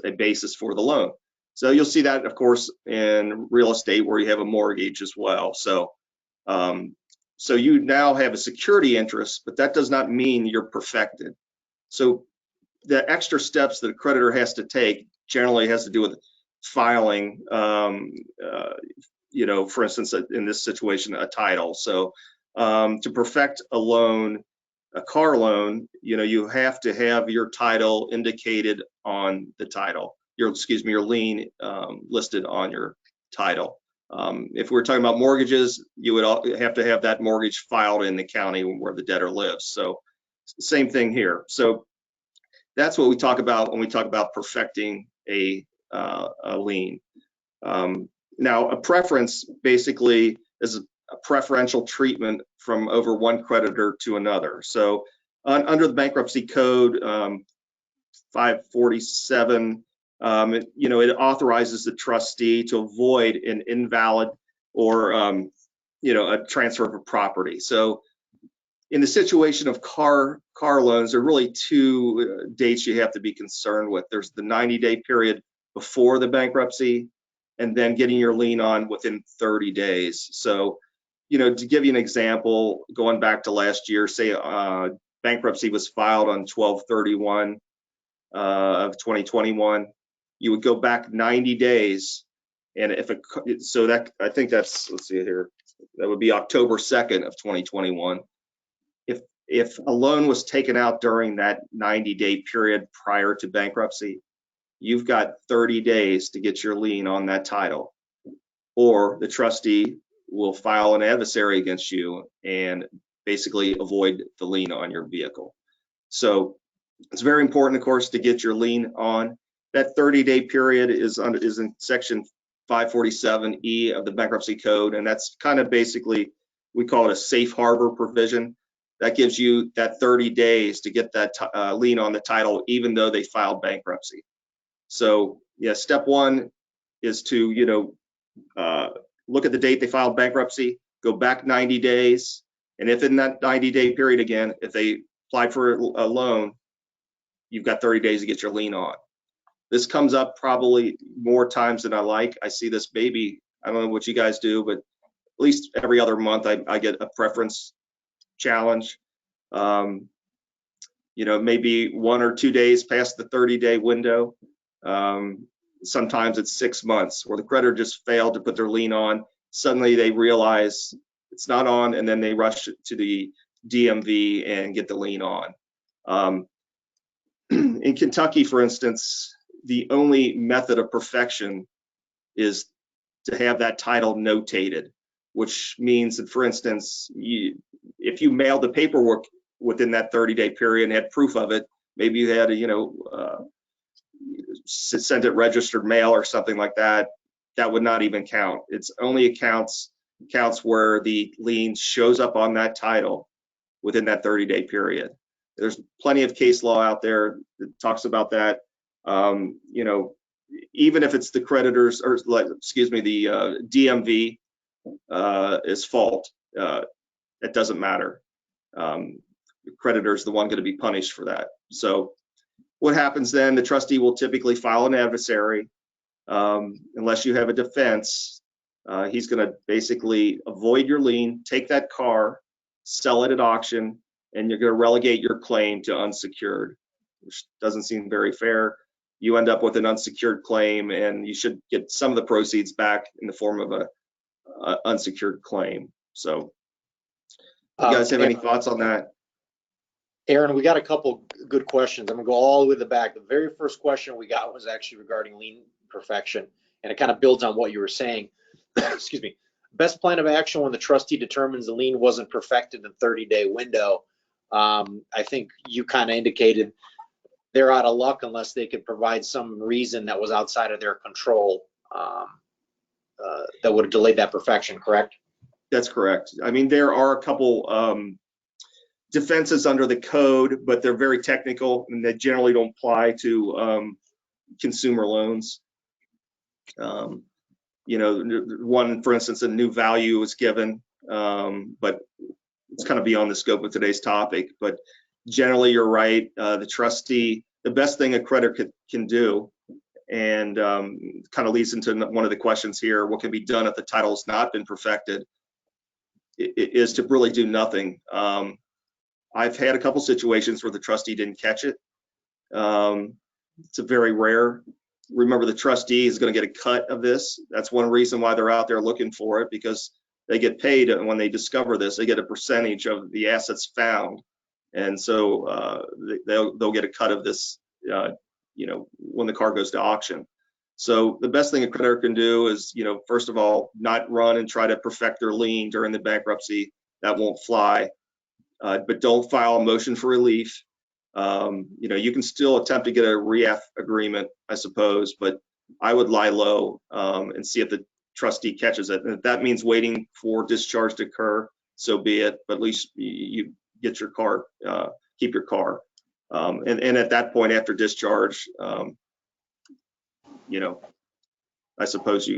S3: a basis for the loan. So you'll see that, of course, in real estate where you have a mortgage as well. So you now have a security interest, but that does not mean you're perfected. So the extra steps that a creditor has to take generally has to do with filing, for instance, in this situation, a title. So to perfect a loan, a car loan, you have to have your title indicated on the title, your lien listed on your title. If we're talking about mortgages, you would have to have that mortgage filed in the county where the debtor lives. So same thing here. So that's what we talk about when we talk about perfecting a lien. Now, a preference basically is a preferential treatment from over one creditor to another. So under the Bankruptcy Code 547, it authorizes the trustee to avoid an invalid or a transfer of a property. So in the situation of car loans, there are really two dates you have to be concerned with. There's the 90-day period before the bankruptcy, and then getting your lien on within 30 days. So, to give you an example, going back to last year, say bankruptcy was filed on 12/31 of 2021, you would go back 90 days, and I think that's, let's see here, that would be October 2nd of 2021. If a loan was taken out during that 90-day period prior to bankruptcy, you've got 30 days to get your lien on that title, or the trustee will file an adversary against you and basically avoid the lien on your vehicle. So it's very important, of course, to get your lien on. That 30-day period is in section 547E of the Bankruptcy Code, and that's kind of basically, we call it a safe harbor provision. That gives you that 30 days to get that lien on the title, even though they filed bankruptcy. So yeah, step one is to look at the date they filed bankruptcy, go back 90 days, and if in that 90-day period again, if they applied for a loan, you've got 30 days to get your lien on. This comes up probably more times than I like. I see this baby, I don't know what you guys do, but at least every other month I get a preference challenge. Maybe 1 or 2 days past the 30-day window. Sometimes it's 6 months where the creditor just failed to put their lien on. Suddenly they realize it's not on, and then they rush to the DMV and get the lien on. In Kentucky, for instance, the only method of perfection is to have that title notated, which means that, for instance, if you mailed the paperwork within that 30-day period and had proof of it, maybe you had to, sent it registered mail or something like that, that would not even count. It's only counts where the lien shows up on that title within that 30-day period. There's plenty of case law out there that talks about that. Even if it's the creditors, or the DMV is fault, it doesn't matter. The creditor is the one going to be punished for that. So what happens then? The trustee will typically file an adversary. Unless you have a defense, he's going to basically avoid your lien, take that car, sell it at auction, and you're going to relegate your claim to unsecured, which doesn't seem very fair. You end up with an unsecured claim, and you should get some of the proceeds back in the form of a unsecured claim. So, you guys have any thoughts on that?
S1: Erin, we got a couple good questions. I'm gonna go all the way to the back. The very first question we got was actually regarding lien perfection, and it kind of builds on what you were saying. Excuse me. Best plan of action when the trustee determines the lien wasn't perfected in the 30-day window. I think you kind of indicated they're out of luck unless they could provide some reason that was outside of their control that would have delayed that perfection, correct?
S3: That's correct. I mean, there are a couple defenses under the code, but they're very technical and they generally don't apply to consumer loans. One, for instance, a new value was given, but it's kind of beyond the scope of today's topic. But generally, you're right. The trustee, the best thing a creditor can do, and kind of leads into one of the questions here, what can be done if the title has not been perfected, is to really do nothing. I've had a couple situations where the trustee didn't catch it. It's a very rare. Remember, the trustee is going to get a cut of this. That's one reason why they're out there looking for it, because they get paid, and when they discover this, they get a percentage of the assets found, and so they'll get a cut of this, when the car goes to auction. So the best thing a creditor can do is, first of all, not run and try to perfect their lien during the bankruptcy. That won't fly. But don't file a motion for relief. You can still attempt to get a reaff agreement, I suppose, but I would lie low and see if the trustee catches it. And if that means waiting for discharge to occur, so be it. But at least you get your car, keep your car. And at that point, after discharge, I suppose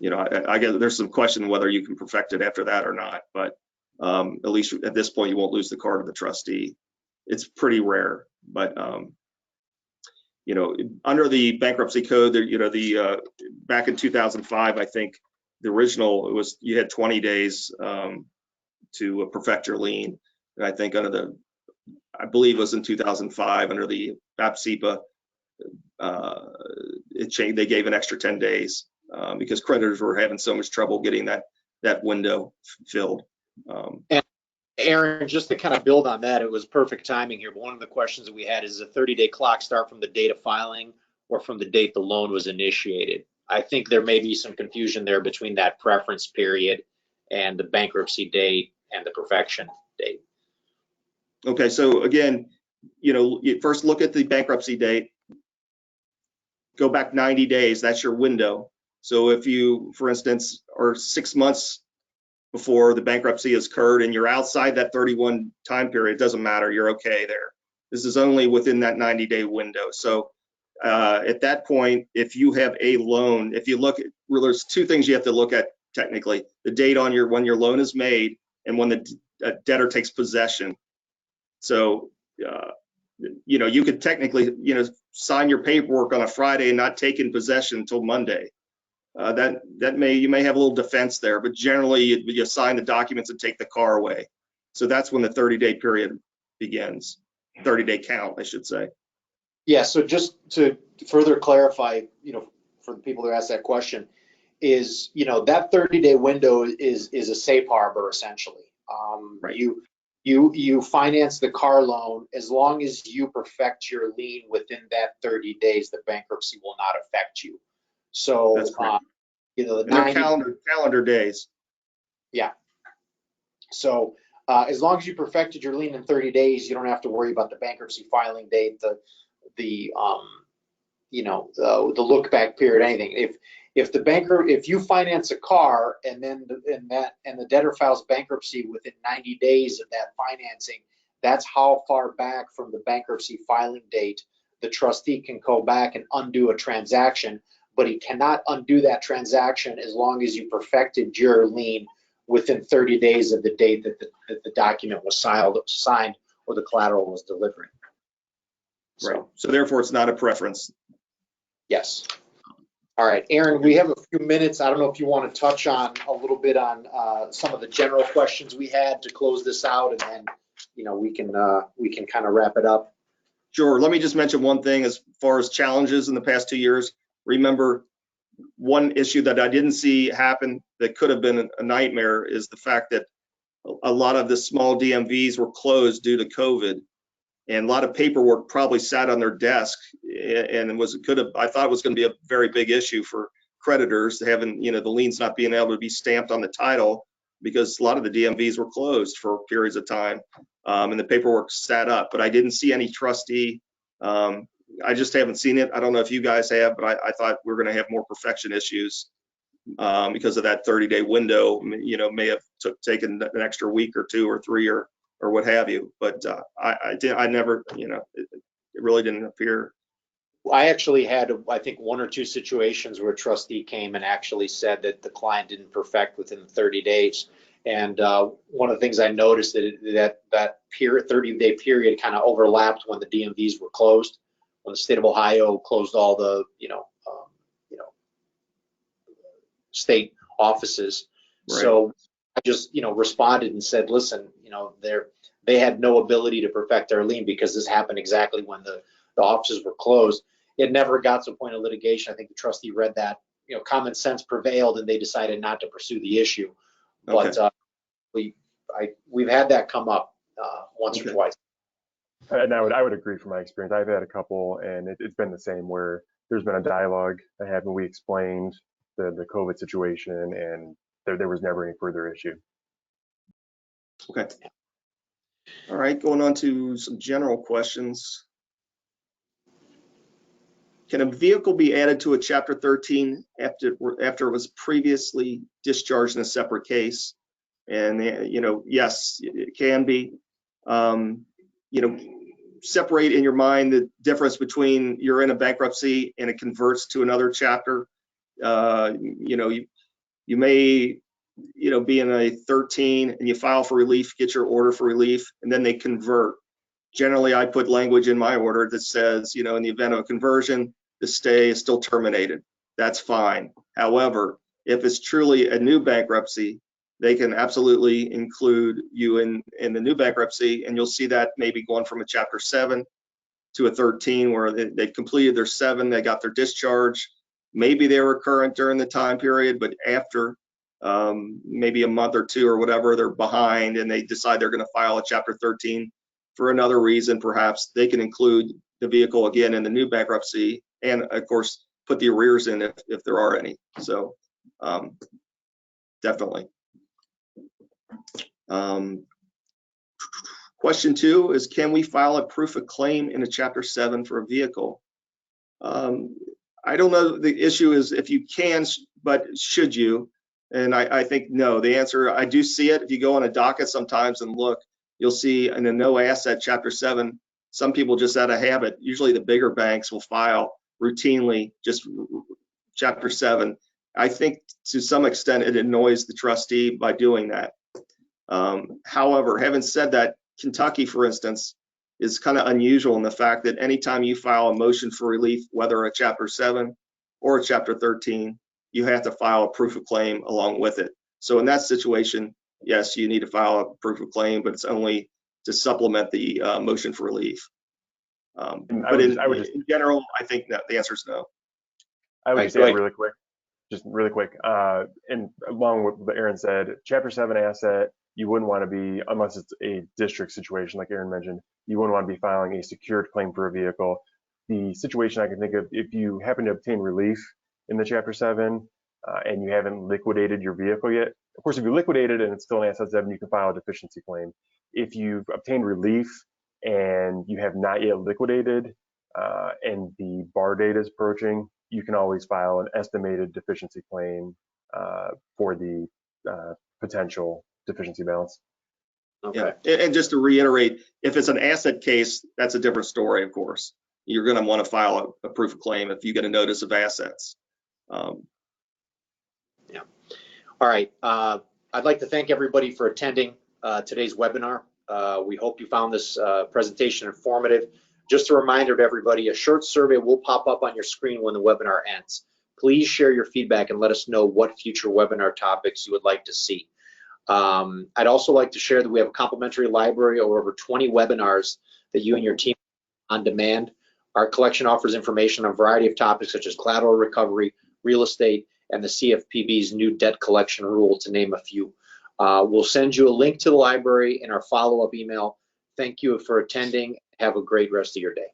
S3: I guess there's some question whether you can perfect it after that or not. But at least at this point, you won't lose the car to the trustee. It's pretty rare, but under the bankruptcy code, back in 2005, I think the original was you had 20 days to perfect your lien, and I think I believe it was in 2005 under the BAPSIPA, it changed. They gave an extra 10 days because creditors were having so much trouble getting that window filled.
S1: And Erin, just to kind of build on that, it was perfect timing here. But one of the questions that we had is, a 30-day clock start from the date of filing or from the date the loan was initiated? I think there may be some confusion there between that preference period and the bankruptcy date and the perfection date.
S3: Okay, so again, you first look at the bankruptcy date, go back 90 days, that's your window. So if you, for instance, are 6 months before the bankruptcy has occurred and you're outside that 31 time period, it doesn't matter, you're okay there. This is only within that 90-day window. So at that point, if you have a loan, if you look at, well, there's two things you have to look at technically: the date on when your loan is made and when the debtor takes possession. So you could technically sign your paperwork on a Friday and not take in possession until Monday. You may have a little defense there, but generally you sign the documents and take the car away. So that's when the 30-day period begins. 30-day count, I should say.
S1: Yeah. So just to further clarify, for the people that asked that question, is that 30-day window is a safe harbor essentially.
S3: Right.
S1: you finance the car loan as long as you perfect your lien within that 30 days, the bankruptcy will not affect you. So,
S3: That's correct.
S1: you know, the
S3: And they're
S1: 90
S3: calendar days.
S1: Yeah. So as long as you perfected your lien in 30 days, you don't have to worry about the bankruptcy filing date, the you know, the look back period, anything. If you finance a car and then the debtor files bankruptcy within 90 days of that financing, that's how far back from the bankruptcy filing date the trustee can go back and undo a transaction, but he cannot undo that transaction as long as you perfected your lien within 30 days of the date that the document was signed or the collateral was delivered.
S3: Right. So therefore, it's not a preference.
S1: Yes. All right, Erin, we have a few minutes. I don't know if you want to touch on a little bit on some of the general questions we had to close this out, and then, you know, we can kind of wrap it up.
S3: Sure. Let me just mention one thing as far as challenges in the past 2 years. Remember, one issue that I didn't see happen that could have been a nightmare is the fact that a lot of the small DMVs were closed due to COVID, and a lot of paperwork probably sat on their desk, and I thought it was going to be a very big issue for creditors having, you know, the liens not being able to be stamped on the title because a lot of the DMVs were closed for periods of time, and the paperwork sat up. But I didn't see any trustee. I just haven't seen it. I don't know if you guys have, but I thought we were going to have more perfection issues because of that 30-day window. You know, may have taken an extra week or 2 or 3 or what have you. But I never, you know, it really didn't appear.
S1: I actually had, I think, 1 or 2 situations where a trustee came and actually said that the client didn't perfect within 30 days. And one of the things I noticed that period, 30-day period, kind of overlapped when the DMVs were closed, when the state of Ohio closed all the, state offices.
S3: Right.
S1: So I just, responded and said, listen, they had no ability to perfect their lien because this happened exactly when the offices were closed. It never got to a point of litigation. I think the trustee read that, common sense prevailed and they decided not to pursue the issue.
S3: Okay.
S1: But we've had that come up once or twice.
S2: And I would agree from my experience. I've had a couple, and it's been the same where there's been a dialogue that happened. We explained the COVID situation, and there was never any further issue.
S3: Okay. All right, going on to some general questions. Can a vehicle be added to a Chapter 13 after it was previously discharged in a separate case? And yes, it can be. Separate in your mind the difference between you're in a bankruptcy and it converts to another chapter. You may be in a 13 and you file for relief, get your order for relief, and then they convert. Generally, I put language in my order that says, in the event of a conversion, the stay is still terminated. That's fine. However, if it's truly a new bankruptcy, they can absolutely include you in the new bankruptcy, and you'll see that maybe going from a Chapter 7 to a 13 where they completed their 7, they got their discharge. Maybe they were current during the time period, but after maybe a month or 2 or whatever, they're behind and they decide they're going to file a Chapter 13 for another reason. Perhaps they can include the vehicle again in the new bankruptcy, and of course put the arrears in if there are any. So definitely. Question 2 is, can we file a proof of claim in a Chapter 7 for a vehicle? I don't know. The issue is if you can, but should you? And I think no. The answer, I do see it. If you go on a docket sometimes and look, you'll see in a no asset Chapter 7, some people just out of habit, usually the bigger banks will file routinely just Chapter 7. I think to some extent it annoys the trustee by doing that. However, having said that, Kentucky, for instance, is kind of unusual in the fact that anytime you file a motion for relief, whether a Chapter 7 or a Chapter 13, you have to file a proof of claim along with it. So in that situation, yes, you need to file a proof of claim, but it's only to supplement the motion for relief. But in general, I think that the answer is no.
S2: I would just add really quick, and along with what Erin said, Chapter 7 asset, you wouldn't want to be, unless it's a district situation like Erin mentioned, you wouldn't want to be filing a secured claim for a vehicle. The situation I can think of, if you happen to obtain relief in the Chapter 7 and you haven't liquidated your vehicle yet, of course, if you liquidate it and it's still an Asset 7, you can file a deficiency claim. If you've obtained relief and you have not yet liquidated and the bar date is approaching, you can always file an estimated deficiency claim for the potential deficiency balance.
S1: Okay.
S3: Yeah. And just to reiterate, if it's an asset case, that's a different story, of course. You're going to want to file a proof of claim if you get a notice of assets.
S1: Yeah. All right. I'd like to thank everybody for attending today's webinar. We hope you found this presentation informative. Just a reminder to everybody, a short survey will pop up on your screen when the webinar ends. Please share your feedback and let us know what future webinar topics you would like to see. I'd also like to share that we have a complimentary library of over 20 webinars that you and your team on demand. Our collection offers information on a variety of topics such as collateral recovery, real estate, and the CFPB's new debt collection rule, to name a few. We'll send you a link to the library in our follow-up email. Thank you for attending. Have a great rest of your day.